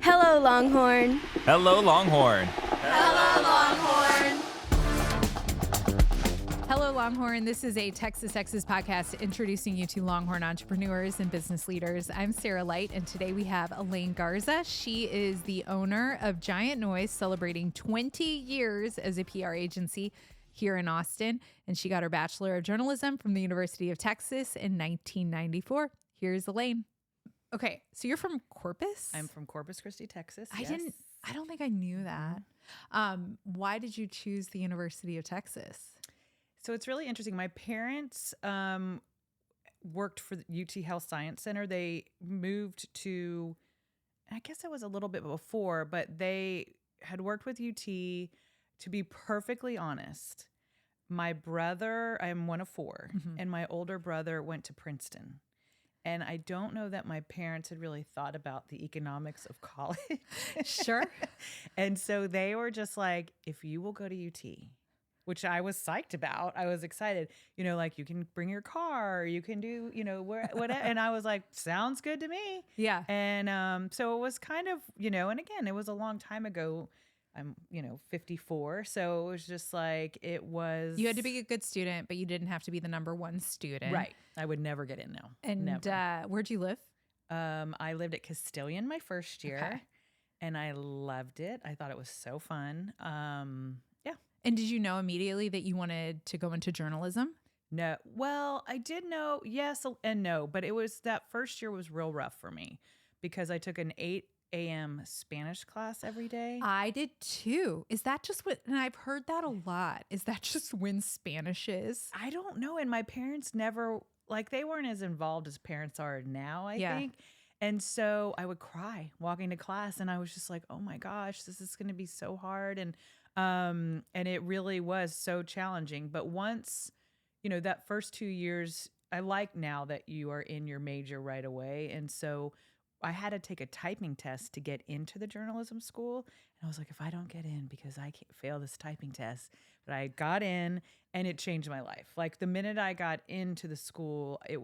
Hello Longhorn. Hello Longhorn. Hello Longhorn. Hello, Longhorn. This is a Texas Exes podcast introducing you to Longhorn entrepreneurs and business leaders. I'm Sara Light, and today we have Elaine Garza. She is the owner of Giant Noise, celebrating 20 years as a PR agency here in Austin, and she got her Bachelor of Journalism from the University of Texas in 1994. Here's Elaine. Okay, so you're from Corpus? I'm from Corpus Christi, Texas. I don't think I knew that. Why did you choose the University of Texas? So it's really interesting. My parents worked for the UT Health Science Center. They moved to, I guess it was a little bit before, but they had worked with UT. To be perfectly honest, my brother, I'm one of four, and my older brother went to Princeton. And I don't know that my parents had really thought about the economics of college. Sure. And so they were just like, if you will go to UT, which I was psyched about. I was excited. You know, like you can bring your car, you can do, whatever. And I was like, sounds good to me. Yeah. And so it was kind of, and again, it was a long time ago. I'm, 54. So it was just like, it was. You had to be a good student, but you didn't have to be the number one student. Right. I would never get in now. And where'd you live? I lived at Castilian my first year. Okay. And I loved it. I thought it was so fun. Yeah. And did you know immediately that you wanted to go into journalism? No. Well, I did know yes and no, but it was that first year was real rough for me because I took an 8 a.m. Spanish class every day. I did too. Is that just what, and I've heard that a lot. Is that just when Spanish is? I don't know. And my parents never, they weren't as involved as parents are now, I think. And so I would cry walking to class and I was just like, oh my gosh, this is going to be so hard. And it really was so challenging. But once, that first 2 years, I like now that you are in your major right away. And so I had to take a typing test to get into the journalism school. And I was like, if I don't get in because I can't fail this typing test. But I got in and it changed my life. Like the minute I got into the school, it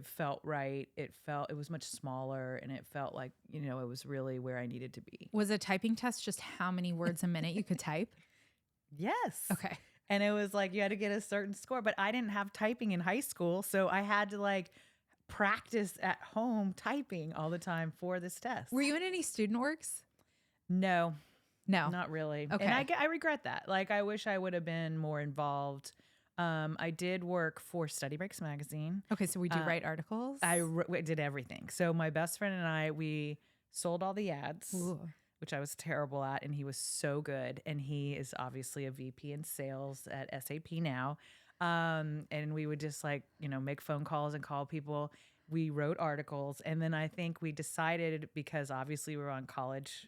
felt right. It was much smaller and it felt like, it was really where I needed to be. Was a typing test just how many words a minute you could type? Yes. Okay. And it was like you had to get a certain score, but I didn't have typing in high school. So I had to practice at home typing all the time for this test. Were you in any student orgs? No, No. not really. Okay. And I regret that. I wish I would have been more involved. I did work for Study Breaks magazine. Okay, so would you write articles? I did everything. So my best friend and we sold all the ads, which I was terrible at, and he was so good. And he is obviously a VP in sales at SAP now. And we would just make phone calls and call people. We wrote articles. And then I think we decided, because obviously we were on college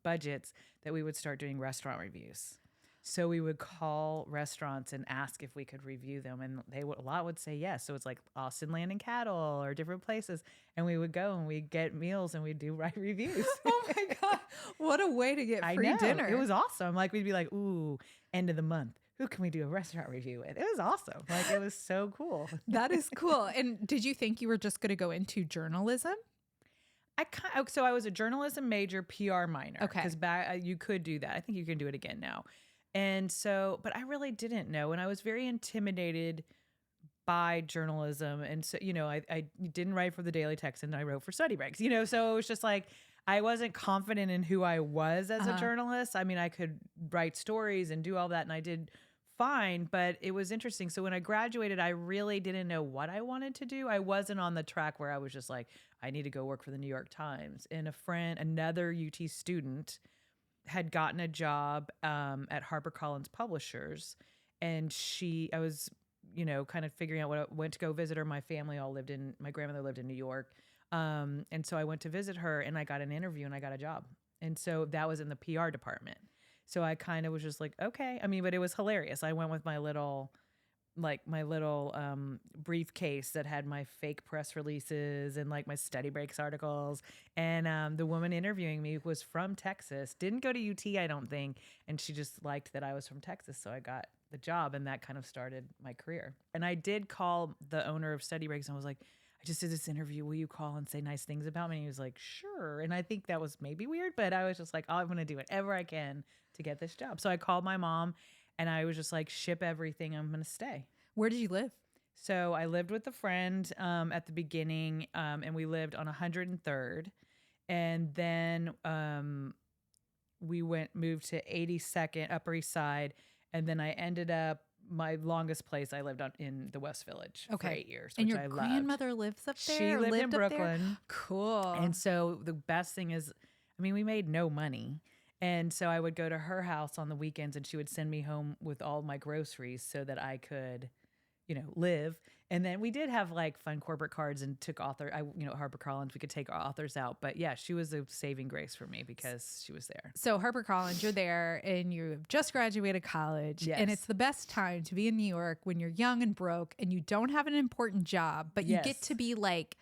budgets, that we would start doing restaurant reviews. So we would call restaurants and ask if we could review them. And a lot would say yes. So it's like Austin Land and Cattle or different places. And we would go and we'd get meals and we'd do reviews. Oh my God. What a way to get free dinner. It was awesome. We'd be like, ooh, end of the month. Who can we do a restaurant review with? It was awesome. It was so cool. That is cool. And did you think you were just going to go into journalism? So I was a journalism major, PR minor. Okay. Because you could do that. I think you can do it again now. And so, but I really didn't know. And I was very intimidated by journalism. And so, I didn't write for the Daily Texan. I wrote for Study Breaks, so it was just I wasn't confident in who I was as a journalist. I mean, I could write stories and do all that. And I did fine, but it was interesting. So when I graduated, I really didn't know what I wanted to do. I wasn't on the track where I was just like, I need to go work for the New York Times. And another UT student had gotten a job at HarperCollins Publishers. And I was, kind of figuring out went to go visit her. My grandmother lived in New York. And so I went to visit her and I got an interview and I got a job. And so that was in the PR department. So I kind of was just like, okay. I mean, but it was hilarious. I went with my little briefcase that had my fake press releases and my Study Breaks articles. And the woman interviewing me was from Texas, didn't go to UT, I don't think. And she just liked that I was from Texas. So I got the job and that kind of started my career. And I did call the owner of Study Breaks and I was like, I just did this interview. Will you call and say nice things about me? And he was like, sure. And I think that was maybe weird, but I was just like, oh, I'm going to do whatever I can to get this job. So I called my mom and I was just like, ship everything. I'm going to stay. Where did you live? So I lived with a friend at the beginning, and we lived on 103rd. And then we moved to 82nd, Upper East Side. And then I ended up, my longest place I lived on in the West Village for 8 years, and which your I loved. grandmother lives up there? She lived in up there? Brooklyn. Cool. And so the best thing is, I mean, we made no money. And so I would go to her house on the weekends and she would send me home with all my groceries so that I could, live. And then we did have like fun corporate cards and took HarperCollins, we could take our authors out. But yeah, she was a saving grace for me because she was there. So HarperCollins, you're there and you've just graduated college. Yes. And it's the best time to be in New York when you're young and broke and you don't have an important job, but you get to be like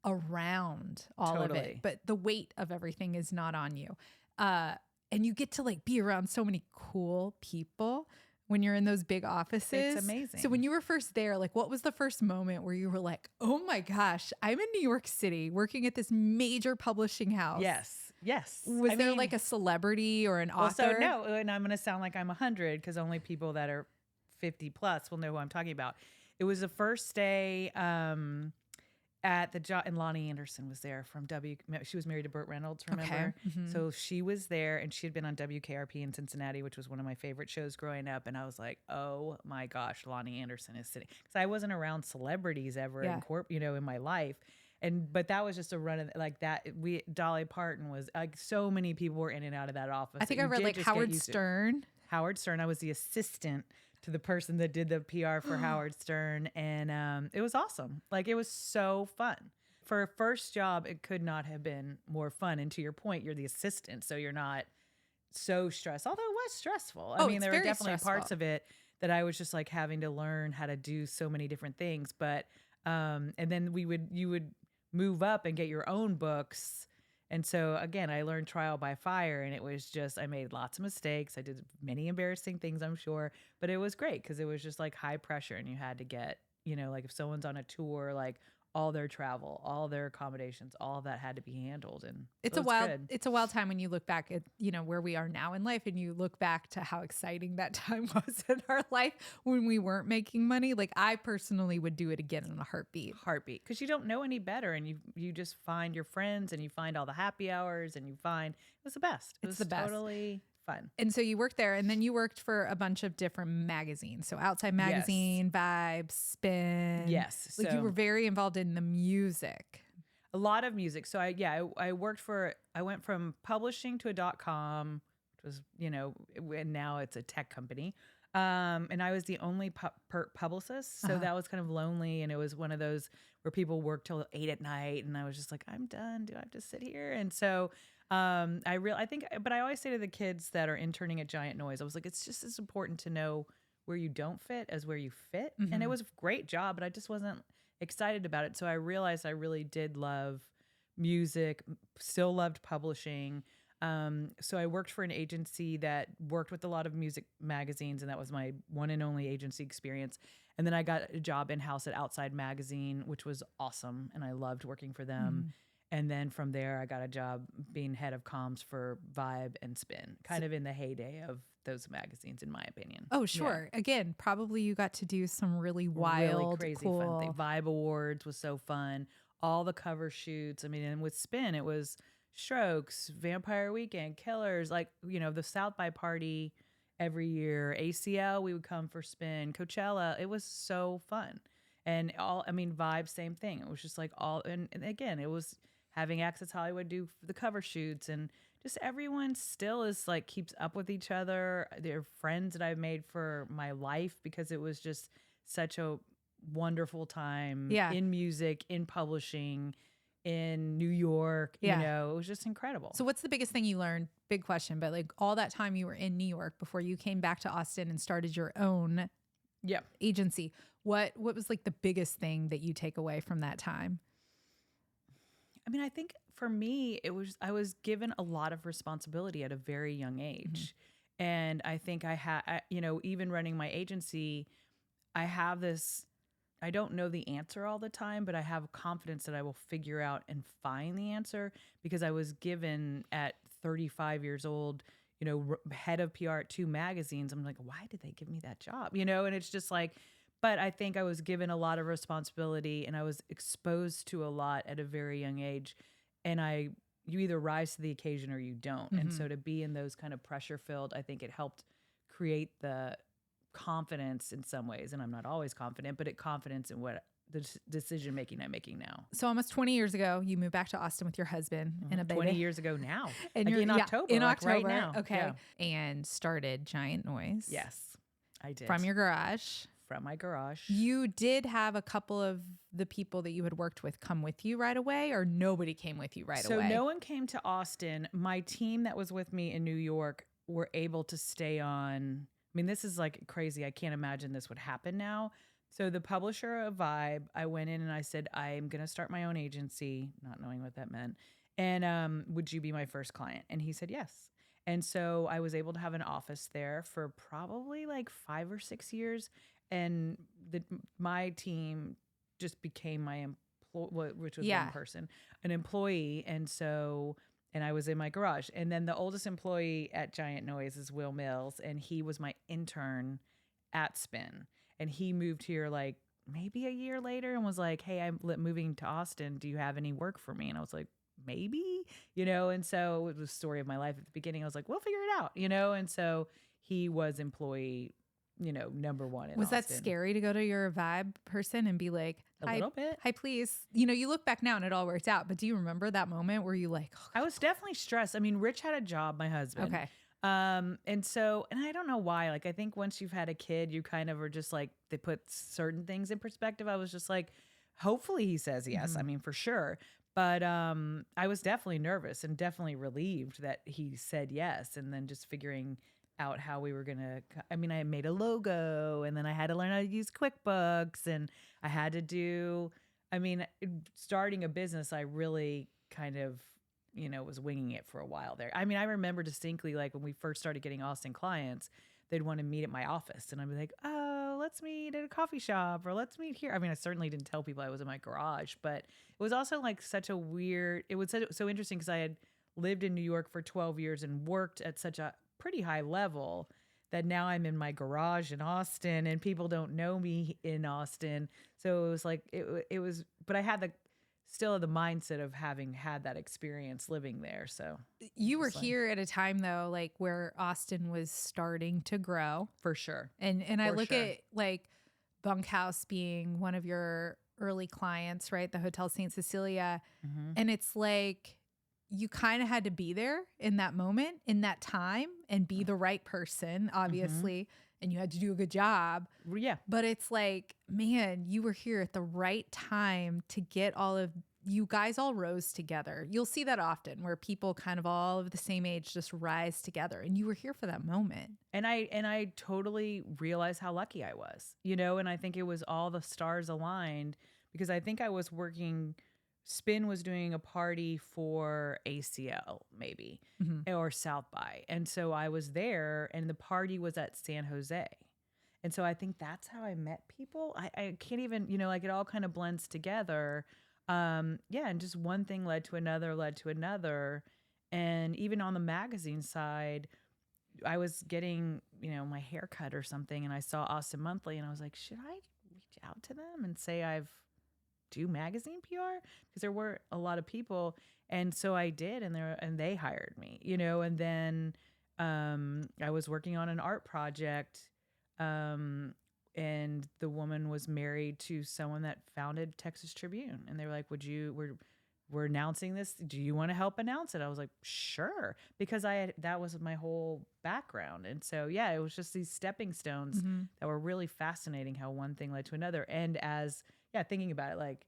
around all of it. But the weight of everything is not on you. And you get to like be around so many cool people when you're in those big offices. It's amazing. So when you were first there, like what was the first moment where you were like, oh my gosh, I'm in New York City working at this major publishing house? Yes. Was there like a celebrity or an author? So no, and I'm going to sound like I'm 100 because only people that are 50 plus will know who I'm talking about. It was the first day at the job, and Lonnie Anderson was there from she was married to Burt Reynolds, remember? Okay. Mm-hmm. So she was there, and she had been on WKRP in Cincinnati, which was one of my favorite shows growing up. And I was like, oh my gosh, Lonnie Anderson is sitting. Because I wasn't around celebrities ever in my life. But that was just a run of like that. Dolly Parton was like, so many people were in and out of that office. I think I read like Howard Stern. Howard Stern. I was the assistant to the person that did the PR for Howard Stern. And it was awesome. Like it was so fun. For a first job, it could not have been more fun. And to your point, you're the assistant. So you're not so stressed, although it was stressful. I mean, there were definitely parts of it that I was just like having to learn how to do so many different things. But, and then you would move up and get your own books. And so again, I learned trial by fire, and it was just, I made lots of mistakes. I did many embarrassing things, I'm sure, but it was great because it was just like high pressure, and you had to get, like if someone's on a tour, like all their travel, all their accommodations, all of that had to be handled. And it's a wild time when you look back at, where we are now in life, and you look back to how exciting that time was in our life when we weren't making money. Like I personally would do it again in a heartbeat. Because you don't know any better, and you just find your friends, and you find all the happy hours, and it was the best. It was the best. Totally fun. And so you worked there, and then you worked for a bunch of different magazines. So Outside Magazine, Vibe, Spin. Yes. Like you were very involved in the music. A lot of music. So I went from publishing to a .com, which was, and now it's a tech company. And I was the only publicist. So that was kind of lonely. And it was one of those where people work till 8 at night. And I was just like, I'm done. Do I have to sit here? And so but I always say to the kids that are interning at Giant Noise, I was like, it's just as important to know where you don't fit as where you fit. Mm-hmm. And it was a great job, but I just wasn't excited about it. So I realized I really did love music, still loved publishing. So I worked for an agency that worked with a lot of music magazines, and that was my one and only agency experience. And then I got a job in-house at Outside Magazine, which was awesome, and I loved working for them. Mm. And then from there, I got a job being head of comms for Vibe and Spin, kind of in the heyday of those magazines, in my opinion. Oh, sure. Yeah. Again, probably you got to do some really wild, really crazy cool fun thing. Vibe Awards was so fun. All the cover shoots. I mean, and with Spin, it was Strokes, Vampire Weekend, Killers, like, the South by party every year. ACL, we would come for Spin, Coachella. It was so fun. And Vibe, same thing. It was just like and again, it was having Access Hollywood do the cover shoots, and just everyone still is like keeps up with each other. They're friends that I've made for my life because it was just such a wonderful time in music, in publishing, in New York. It was just incredible. So what's the biggest thing you learned? Big question, but like all that time you were in New York before you came back to Austin and started your own agency. What was like the biggest thing that you take away from that time? I mean, I think for me, I was given a lot of responsibility at a very young age. Mm-hmm. And I think I had, even running my agency, I have this I don't know the answer all the time, but I have confidence that I will figure out and find the answer because I was given at 35 years old, head of PR at 2 magazines. I'm like, why did they give me that job? And it's just like, but I think I was given a lot of responsibility and I was exposed to a lot at a very young age. And you either rise to the occasion or you don't. And so to be in those kind of pressure filled, I think it helped create the confidence in some ways. And I'm not always confident, but confidence in what the decision making I'm making now. So almost 20 years ago, you moved back to Austin with your husband and a baby. 20 years ago now. And like you're in October. In like October. right now. Okay. Yeah. And started Giant Noise. Yes, I did. From your garage. From my garage. You did have a couple of the people that you had worked with come with you right away, or nobody came with you right away? So no one came to Austin. My team that was with me in New York were able to stay on. I mean, this is like crazy. I can't imagine this would happen now. So the publisher of Vibe, I went in and I said, I'm going to start my own agency, not knowing what that meant. And would you be my first client? And he said, yes. And so I was able to have an office there for probably like 5 or 6 years. And my team just became my employee, which was one person, an employee. And I was in my garage. And then the oldest employee at Giant Noise is Will Mills. And he was my intern at Spin. And he moved here like maybe a year later and was like, hey, I'm moving to Austin. Do you have any work for me? And I was like, maybe, And so it was the story of my life at the beginning. I was like, we'll figure it out, And so he was employee, number one in Was Austin. that scary to go to your Vibe person and be like, a little bit? Hi, please. You look back now and it all worked out. But do you remember that moment where you like, oh, I was definitely stressed. I mean, Rich had a job, my husband. Okay. And I don't know why, like, I think once you've had a kid, you kind of are just like, they put certain things in perspective. I was just like, hopefully he says yes. I mean, for sure. But, I was definitely nervous and definitely relieved that he said yes. And then just figuring out how we were going to, I made a logo and then I had to learn how to use QuickBooks and I had to do, starting a business, I really kind of, was winging it for a while there. I remember distinctly, like when we first started getting Austin clients, they'd want to meet at my office and I'd be like, oh, let's meet at a coffee shop or let's meet here. I certainly didn't tell people I was in my garage, but it was also like it was so interesting because I had lived in New York for 12 years and worked at such a pretty high level that now I'm in my garage in Austin and people don't know me in Austin. So it was like, it was, but I had still the mindset of having had that experience living there. So you were here at a time though, like where Austin was starting to grow. For sure. And I look at like Bunkhouse being one of your early clients, right? The Hotel St. Cecilia. And it's like, you kind of had to be there in that moment, in that time and be the right person, obviously. And you had to do a good job. Yeah. But it's like, man, you were here at the right time to get you guys all rose together. You'll see that often where people kind of all of the same age just rise together. And you were here for that moment. And I totally realized how lucky I was, and I think it was all the stars aligned because I think I was working. Spin was doing a party for ACL maybe or South by. And so I was there and the party was at San Jose. And so I think that's how I met people. I can't even, like it all kind of blends together. And just one thing led to another. And even on the magazine side, I was getting, my hair cut or something and I saw Austin Monthly and I was like, should I reach out to them and say do magazine PR? Because there were a lot of people. And so I did, and they hired me, and then I was working on an art project. And the woman was married to someone that founded Texas Tribune. And they were like, we're announcing this. Do you want to help announce it? I was like, sure. Because that was my whole background. And so, it was just these stepping stones that were really fascinating how one thing led to another. And thinking about it, like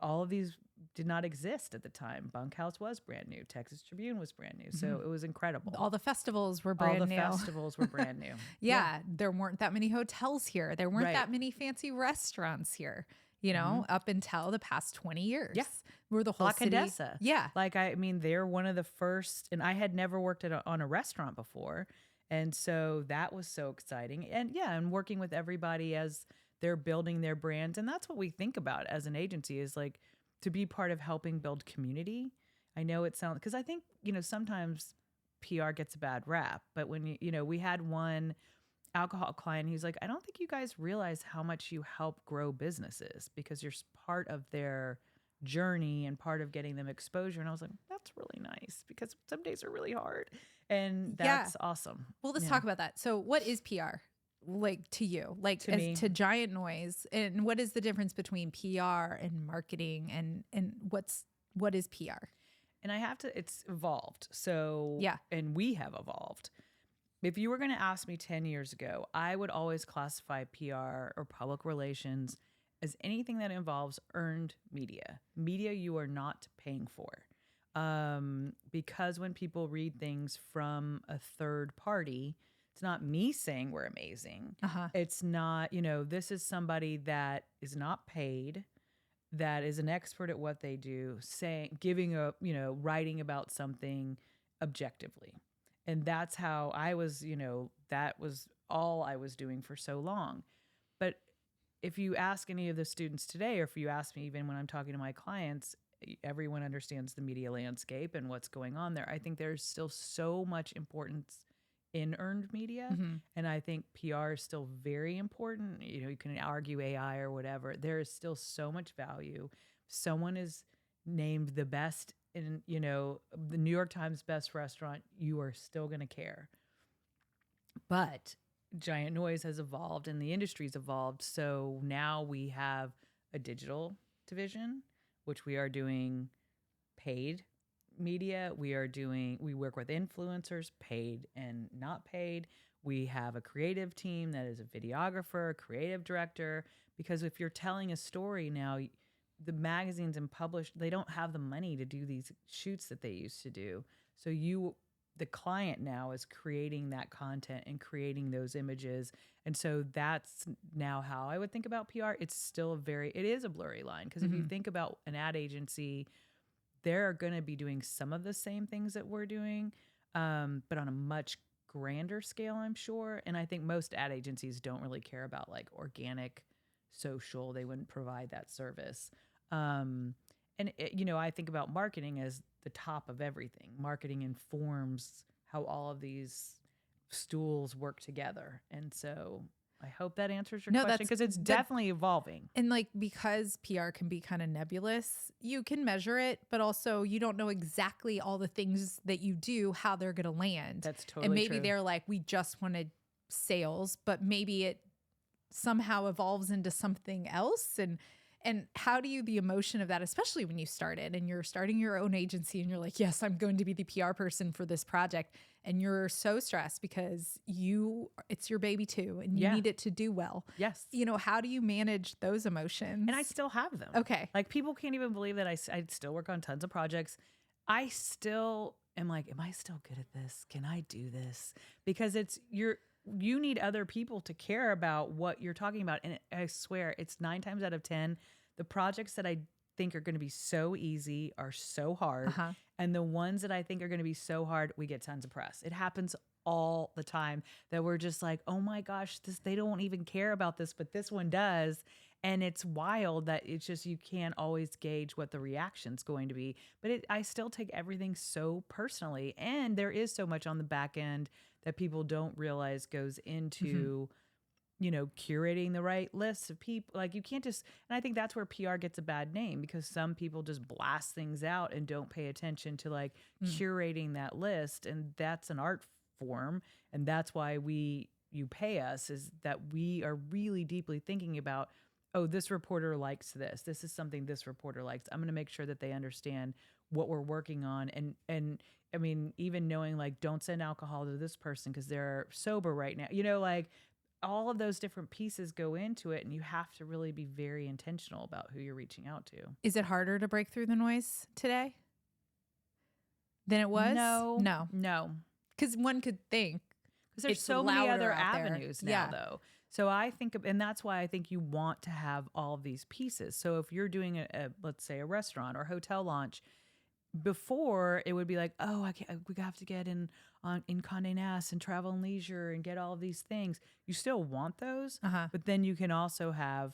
all of these did not exist at the time. Bunkhouse was brand new. Texas Tribune was brand new. So it was incredible. All the festivals were brand new. Yeah. There weren't that many hotels here. There weren't that many fancy restaurants here, up until the past 20 years. Yeah. Where the whole La city. Condesa. Yeah. Like, they're one of the first, and I had never worked on a restaurant before. And so that was so exciting. And and working with everybody as they're building their brands. And that's what we think about as an agency, is like to be part of helping build community. I know it sounds, because I think, sometimes PR gets a bad rap, but when we had one alcohol client, he's like, I don't think you guys realize how much you help grow businesses because you're part of their journey and part of getting them exposure. And I was like, that's really nice, because some days are really hard. And that's awesome. Well, let's talk about that. So what is PR? Like to you, like to me, to Giant Noise, and what is the difference between PR and marketing, and what is PR? And it's evolved. So, yeah. And we have evolved. If you were going to ask me 10 years ago, I would always classify PR or public relations as anything that involves earned media you are not paying for. Because when people read things from a third party, it's not me saying we're amazing. It's not, this is somebody that is not paid, that is an expert at what they do, writing about something objectively. And that's how I was, that was all I was doing for so long. But if you ask any of the students today, or if you ask me even when I'm talking to my clients, everyone understands the media landscape and what's going on there. I think there's still so much importance in earned media. And I think PR is still very important. You can argue AI or whatever. There is still so much value. Someone is named the best in, the New York Times best restaurant, you are still going to care. But Giant Noise has evolved and the industry's evolved. So now we have a digital division, which we are doing paid media. We work with influencers, paid and not paid. We have a creative team that is a videographer, a creative director, because if you're telling a story now, the magazines and they don't have the money to do these shoots that they used to do. So the client now is creating that content and creating those images. And so that's now how I would think about PR. It's still it is a blurry line, because if you think about an ad agency, they're going to be doing some of the same things that we're doing, but on a much grander scale, I'm sure. And I think most ad agencies don't really care about like organic social. They wouldn't provide that service. I think about marketing as the top of everything. Marketing informs how all of these stools work together. And so I hope that answers your question, because it's definitely evolving. And like, because PR can be kind of nebulous, you can measure it, but also you don't know exactly all the things that you do, how they're going to land. That's totally And maybe true. they're like, we just wanted sales, but maybe it somehow evolves into something else. And how do you, the emotion of that, especially when you started and you're starting your own agency and you're like, yes, I'm going to be the PR person for this project. And you're so stressed because it's your baby too, and you need it to do well. Yes. How do you manage those emotions? And I still have them. Okay. Like, people can't even believe that I still work on tons of projects. I still am like, am I still good at this? Can I do this? Because you need other people to care about what you're talking about. And I swear, it's 9 times out of 10, the projects that I think are going to be so easy are so hard. And the ones that I think are going to be so hard, we get tons of press. It happens all the time that we're just like, oh my gosh, they don't even care about this, but this one does. And it's wild that it's just, you can't always gauge what the reaction's going to be. But I still take everything so personally. And there is so much on the back end that people don't realize goes into, curating the right lists of people. Like, you can't just, and I think that's where PR gets a bad name, because some people just blast things out and don't pay attention to like curating that list. And that's an art form. And that's why you pay us, is that we are really deeply thinking about, oh, this reporter likes this. This is something this reporter likes. I'm going to make sure that they understand what we're working on. And I mean, even knowing like, don't send alcohol to this person because they're sober right now. Like, all of those different pieces go into it, and you have to really be very intentional about who you're reaching out to. Is it harder to break through the noise today than it was? No. Because one could think, because there's so many other avenues now, though. So I think, and that's why I think you want to have all of these pieces. So if you're doing let's say a restaurant or hotel launch, before it would be like, oh, we have to get in Condé Nast and Travel and Leisure and get all of these things. You still want those, but then you can also have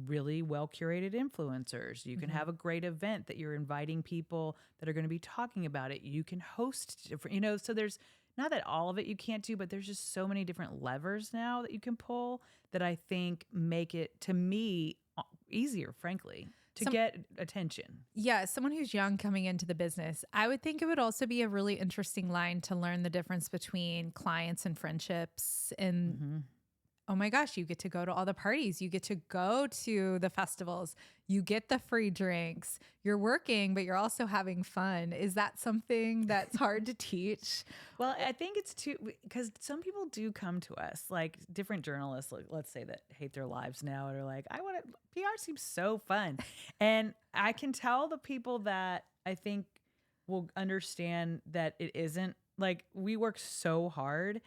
really well curated influencers. You can have a great event that you're inviting people that are going to be talking about it. You can host different, so there's not that all of it you can't do, but there's just so many different levers now that you can pull that I think make it, to me, easier, frankly, to get attention. Yeah, someone who's young coming into the business, I would think it would also be a really interesting line to learn the difference between clients and friendships. And oh my gosh, you get to go to all the parties. You get to go to the festivals. You get the free drinks. You're working, but you're also having fun. Is that something that's hard to teach? Well, I think it's too, because some people do come to us, like different journalists, like, let's say, that hate their lives now and are like, PR seems so fun. And I can tell the people that I think will understand that it isn't. Like, we work so hard.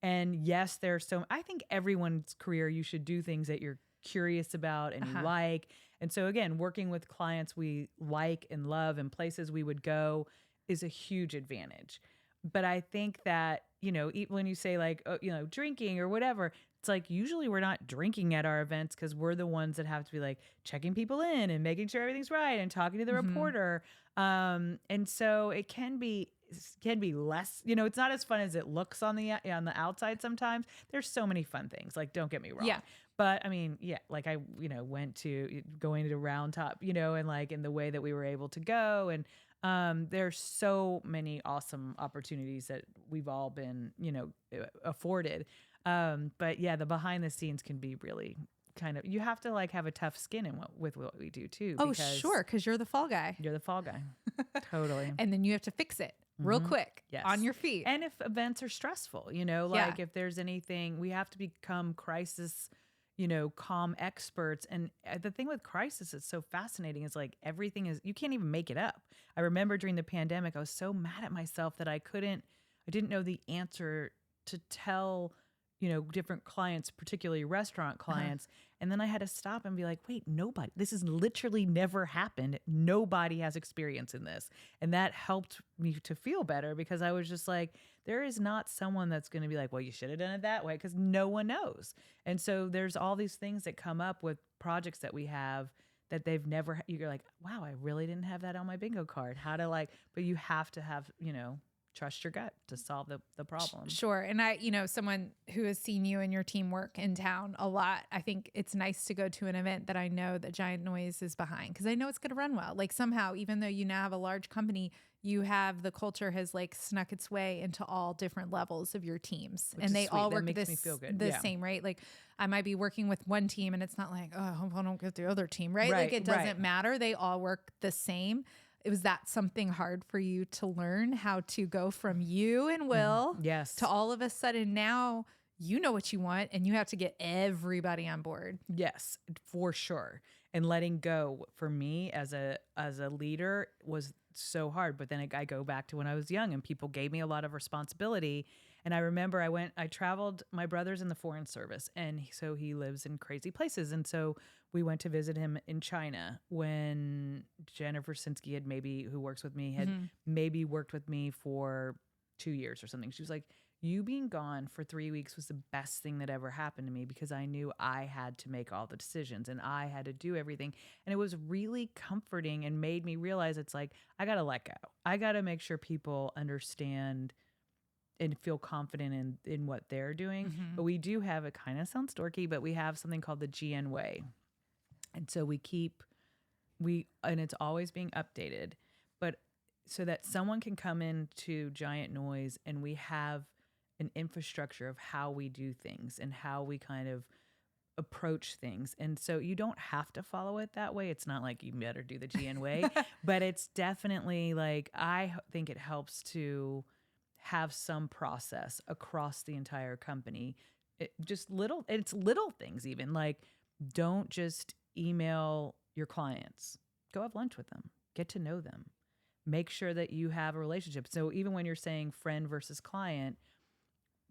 And yes, I think everyone's career, you should do things that you're curious about and you like. And so again, working with clients we like and love and places we would go is a huge advantage. But I think that, when you say like, drinking or whatever, it's like, usually we're not drinking at our events because we're the ones that have to be like checking people in and making sure everything's right and talking to the reporter. And so it can be less, it's not as fun as it looks on the outside sometimes. There's so many fun things, like, don't get me wrong. Yeah. But I mean, like I, went to going to Round Top, and like in the way that we were able to go. And there's so many awesome opportunities that we've all been, afforded. But yeah, the behind the scenes can be really kind of, you have to like have a tough skin with what we do too. Oh, sure. Because you're the fall guy. You're the fall guy. Totally. And then you have to fix it real quick on your feet. And if events are stressful, like if there's anything, we have to become crisis, calm experts. And the thing with crisis that's so fascinating is like you can't even make it up. I remember during the pandemic, I was so mad at myself that I didn't know the answer to tell, different clients, particularly restaurant clients. And then I had to stop and be like, wait, this has literally never happened. Nobody has experience in this. And that helped me to feel better because I was just like, there is not someone that's going to be like, well, you should have done it that way, because no one knows. And so there's all these things that come up with projects that we have that you're like, wow, I really didn't have that on my bingo card. But you have to have, trust your gut to solve the problem. Sure. And someone who has seen you and your team work in town a lot, I think it's nice to go to an event that I know that Giant Noise is behind, because I know it's going to run well. Like, somehow, even though you now have a large company, the culture has like snuck its way into all different levels of your teams. Which and they all work makes me feel good. the same, right? Like, I might be working with one team and it's not like, oh, I hope I don't get the other team, right? Like, it doesn't matter. They all work the same. Was that something hard for you to learn, how to go from you and Will to all of a sudden now you know what you want and you have to get everybody on board? Yes, for sure. And letting go for me as a leader was so hard. But then I go back to when I was young and people gave me a lot of responsibility. And I remember I traveled, my brother's in the Foreign Service, and so he lives in crazy places. And so we went to visit him in China when Jennifer Sinsky who works with me, had maybe worked with me for 2 years or something. She was like, you being gone for 3 weeks was the best thing that ever happened to me, because I knew I had to make all the decisions and I had to do everything. And it was really comforting and made me realize it's like, I got to let go. I got to make sure people understand and feel confident in what they're doing. But we do have, it kind of sounds dorky, but we have something called the GN way. And so and it's always being updated, but so that someone can come into Giant Noise and we have an infrastructure of how we do things and how we kind of approach things. And so you don't have to follow it that way. It's not like you better do the GN way, but it's definitely like, I think it helps to have some process across the entire company. It's little things, even like, don't just email your clients, go have lunch with them, get to know them, make sure that you have a relationship. So even when you're saying friend versus client,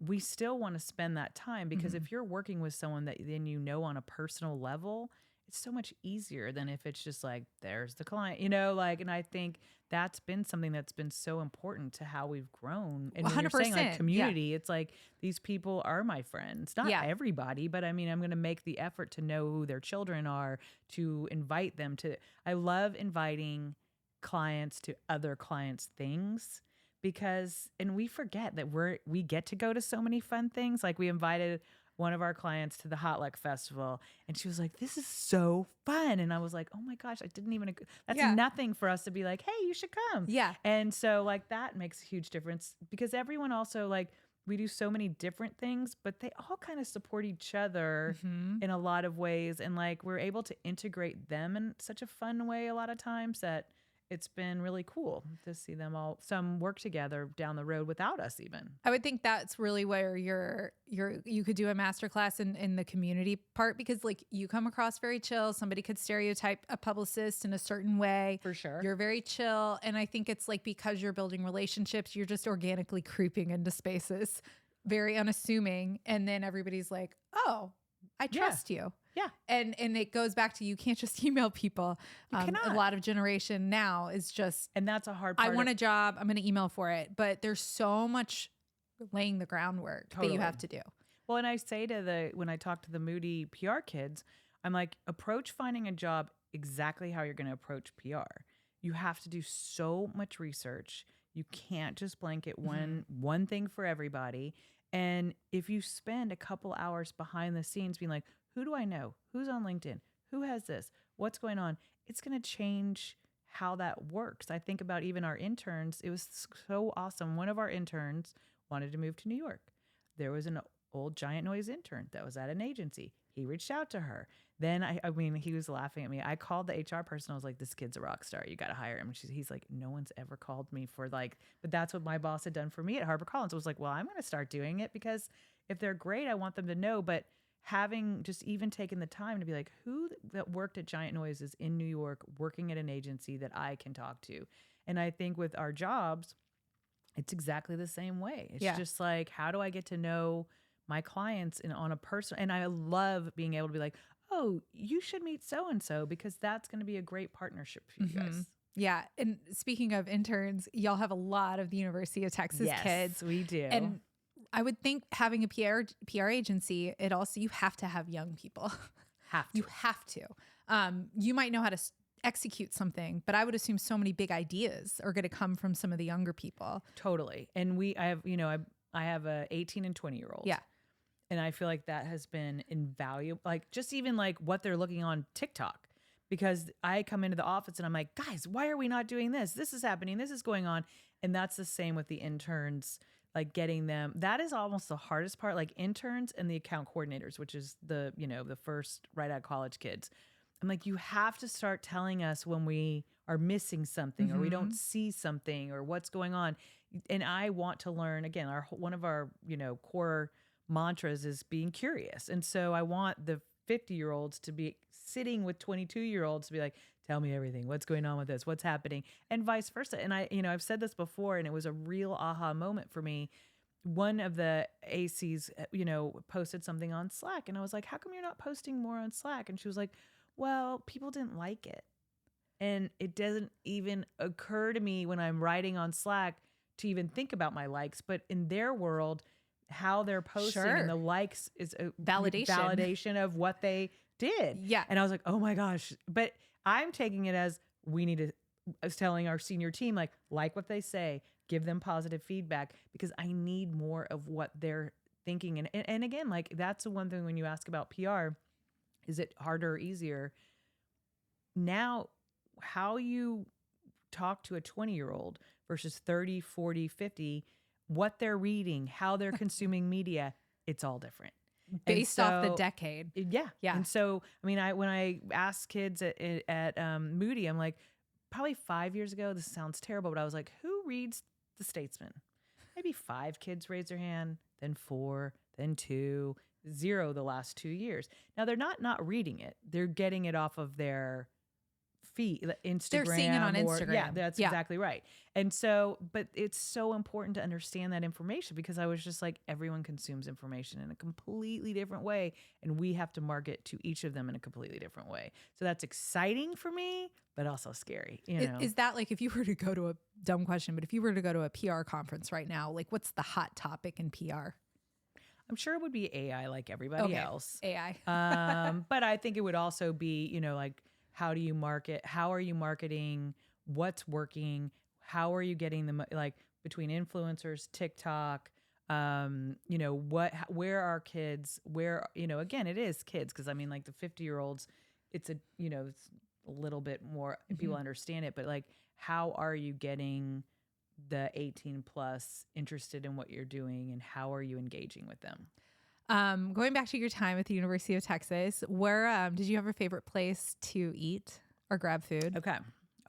we still want to spend that time, because if you're working with someone that then on a personal level, it's so much easier than if it's just like, there's the client, you know, like, and I think that's been something that's been so important to how we've grown. And when you're saying like 100%, community, it's like these people are my friends, not Yeah. everybody, but I mean, I'm going to make the effort to know who their children are, to invite them to, I love inviting clients to other clients' things because, and we forget that we get to go to so many fun things. Like we invited one of our clients to the Hot Luck Festival, and she was like, "This is so fun." And I was like, "Oh my gosh, I didn't even, that's Yeah. nothing for us to be like, hey, you should come." Yeah. And so like that makes a huge difference because everyone also like, we do so many different things, but they all kind of support each other in a lot of ways. And like, we're able to integrate them in such a fun way a lot of times that it's been really cool to see them all some work together down the road without us even. I would think that's really where you could do a masterclass in the community part, because like you come across very chill. Somebody could stereotype a publicist in a certain way. For sure. You're very chill. And I think it's like, because you're building relationships, you're just organically creeping into spaces, very unassuming. And then everybody's like, oh, I trust you. Yeah. And it goes back to, you can't just email people. You cannot. A lot of generation now is just, And that's a hard part. I want a job, I'm going to email for it. But there's so much laying the groundwork that you have to do. Well, and I say when I talk to the Moody PR kids, I'm like, approach finding a job exactly how you're going to approach PR. You have to do so much research. You can't just blanket one thing for everybody. And if you spend a couple hours behind the scenes being like, who do I know? Who's on LinkedIn? Who has this? What's going on? It's going to change how that works. I think about even our interns. It was so awesome. One of our interns wanted to move to New York. There was an old Giant Noise intern that was at an agency. He reached out to her. Then, I mean, he was laughing at me. I called the HR person. I was like, this kid's a rock star. You got to hire him. He's like, no one's ever called me for like, but that's what my boss had done for me at HarperCollins. I was like, well, I'm going to start doing it because if they're great, I want them to know. But having just even taken the time to be like, who that worked at Giant Noise is in New York working at an agency that I can talk to. And I think with our jobs, it's exactly the same way. It's just like, how do I get to know my clients on a personal, and I love being able to be like, oh, you should meet so-and-so because that's going to be a great partnership for you guys. Yeah. And speaking of interns, y'all have a lot of the University of Texas kids. Yes, we do. And I would think having a PR agency, you have to have young people. You have to. You might know how to execute something, but I would assume so many big ideas are going to come from some of the younger people. Totally. And I have a 18 and 20-year-old. Yeah. And I feel like that has been invaluable. Like just even like what they're looking on TikTok, because I come into the office and I'm like, guys, why are we not doing this? This is happening. This is going on. And that's the same with the interns, like getting them. That is almost the hardest part, like interns and the account coordinators, which is the first right out of college kids. I'm like, you have to start telling us when we are missing something or we don't see something or what's going on. And I want to learn, again, one of our, core mantras is being curious. And so I want the 50-year-olds to be sitting with 22-year-olds to be like, tell me everything. What's going on with this? What's happening? And vice versa. And I've said this before, and it was a real aha moment for me. One of the ACs, posted something on Slack, and I was like, how come you're not posting more on Slack? And she was like, well, people didn't like it. And it doesn't even occur to me when I'm writing on Slack to even think about my likes, but in their world, how they're posting and the likes is a validation of what they did. Yeah. And I was like, oh my gosh. But I'm taking it as I was telling our senior team, like what they say, give them positive feedback because I need more of what they're thinking. And again, like that's the one thing when you ask about PR, is it harder or easier? Now, how you talk to a 20-year-old versus 30, 40, 50, what they're reading, how they're consuming media, it's all different. Based off the decade. Yeah. Yeah. And so, I mean, when I ask kids at Moody, I'm like, probably 5 years ago, this sounds terrible, but I was like, who reads The Statesman? Maybe 5 kids raised their hand, then 4, then 2, 0 the last 2 years. Now, they're not reading it. They're getting it off of their feed, Instagram. They're seeing it on Instagram. Yeah, that's exactly right. And so, but it's so important to understand that information because I was just like, everyone consumes information in a completely different way. And we have to market to each of them in a completely different way. So that's exciting for me, but also scary. Is that like, if you were to go to a dumb question, but if you were to go to a PR conference right now, like what's the hot topic in PR? I'm sure it would be AI like everybody else. AI. But I think it would also be, like, how do you market? How are you marketing? What's working? How are you getting them, like, between influencers, TikTok, where are kids? Where, again, it is kids. Cause I mean, like the 50-year-olds, it's it's a little bit more, people understand it, but like, how are you getting the 18 plus interested in what you're doing and how are you engaging with them? Going back to your time at the University of Texas, where did you have a favorite place to eat or grab food? Okay.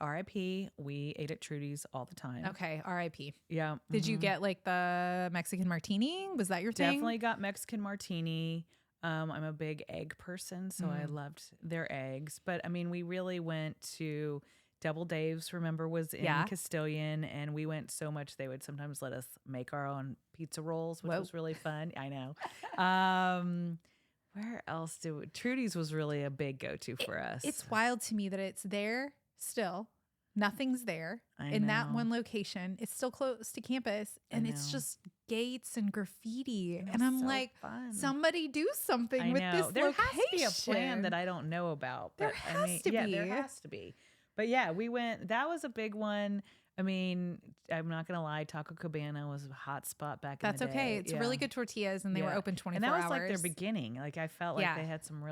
RIP. We ate at Trudy's all the time. Okay. RIP. Yeah. Did you get like the Mexican martini? Was that your thing? Definitely got Mexican martini. I'm a big egg person, so I loved their eggs. But I mean, we really went to Double Dave's, remember, was in Castilian, and we went so much they would sometimes let us make our own pizza rolls, which was really fun. I know. Where else Trudy's was really a big go-to for us. It's wild to me that it's there still. Nothing's there in that one location. It's still close to campus, and it's just gates and graffiti. And I'm so like, somebody do something with this there location. Has to be a plan that I don't know about. But there has to be. There has to be. But yeah, we went. That was a big one. I mean, I'm not gonna lie, Taco Cabana was a hot spot back in the day. That's okay. It's really good tortillas, and they were open 24 hours. And that was like their beginning. Like I felt like they had some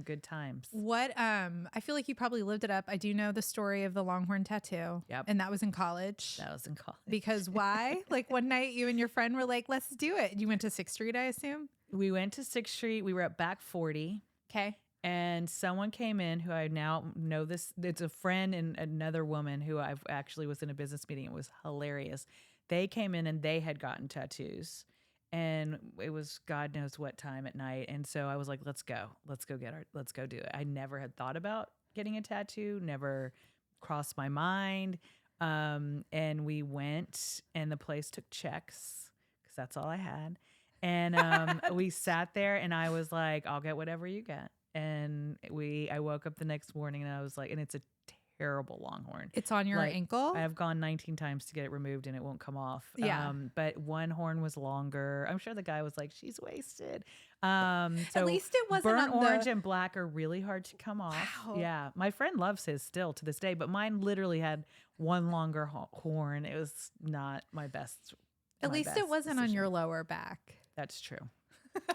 good times. What I feel like you probably lived it up. I do know the story of the Longhorn tattoo. Yep. And that was in college. That was in college. Because why? Like one night you and your friend were like, let's do it. You went to 6th Street, I assume? We went to 6th Street. We were at back 40. Okay. And someone came in who I now know this. It's a friend and another woman who I've actually was in a business meeting. It was hilarious. They came in and they had gotten tattoos. And it was God knows what time at night. And so I was like, let's go do it. I never had thought about getting a tattoo, never crossed my mind. And we went and the place took checks because that's all I had. And we sat there and I was like, I'll get whatever you get. And I woke up the next morning and I was like, and it's a terrible Longhorn. It's on your ankle? I have gone 19 times to get it removed and it won't come off. Yeah. But one horn was longer. I'm sure the guy was like, she's wasted. So at least it wasn't burnt orange and black are really hard to come off. Wow. Yeah. My friend loves his still to this day, but mine literally had one longer horn. It was not my best. At least it wasn't on your lower back. That's true.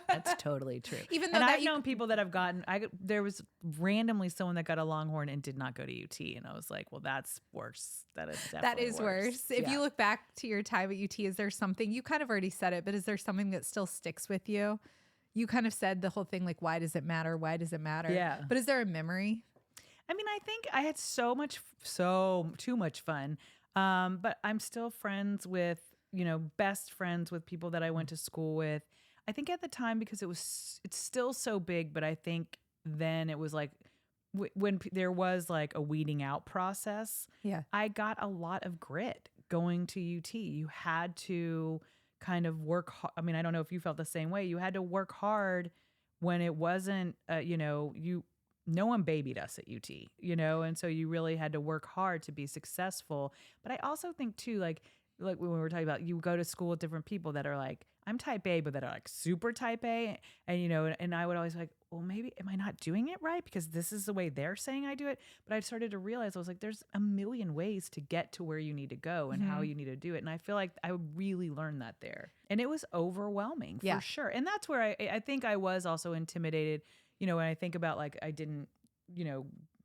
That's totally true. Even though I've known people that have gotten, there was randomly someone that got a Longhorn and did not go to UT. And I was like, well, that's worse. That is worse. If you look back to your time at UT, is there something, you kind of already said it, but is there something that still sticks with you? You kind of said the whole thing, like, why does it matter? Why does it matter? Yeah. But is there a memory? I mean, I think I had too much fun. But I'm still friends with, best friends with people that I went to school with. I think at the time, because it's still so big, but I think then it was like when there was like a weeding out process, I got a lot of grit going to UT. You had to kind of work. I mean, I don't know if you felt the same way. You had to work hard when it wasn't, no one babied us at UT, and so you really had to work hard to be successful. But I also think too, like when we were talking about, you go to school with different people that are like, I'm type A, but that are like super type A. And, and I would always be like, well, maybe am I not doing it right? Because this is the way they're saying I do it. But I started to realize, I was like, there's a million ways to get to where you need to go and how you need to do it. And I feel like I really learned that there. And it was overwhelming for sure. And that's where I think I was also intimidated, when I think about like, I didn't,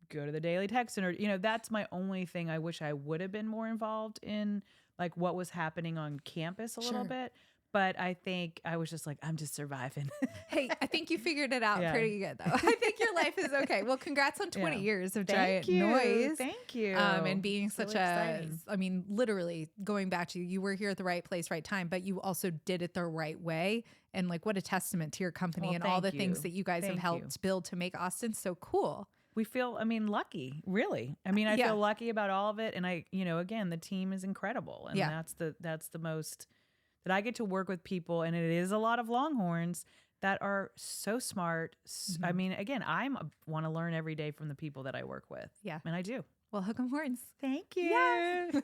go to the Daily Texan or, that's my only thing. I wish I would have been more involved in like what was happening on campus a little bit. But I think I was just like, I'm just surviving. Hey, I think you figured it out pretty good, though. I think your life is okay. Well, congrats on 20 years of Giant Noise. Thank you. And being such really exciting. I mean, literally going back to you were here at the right place, right time, but you also did it the right way. And like, what a testament to your company and all the things that you guys have helped build to make Austin so cool. we feel, lucky, really. I feel lucky about all of it. And again, the team is incredible. And that's the most that I get to work with people. And it is a lot of Longhorns that are so smart. Again, want to learn every day from the people that I work with. Yeah. And I do. Well, hook 'em horns. Thank you. Yes.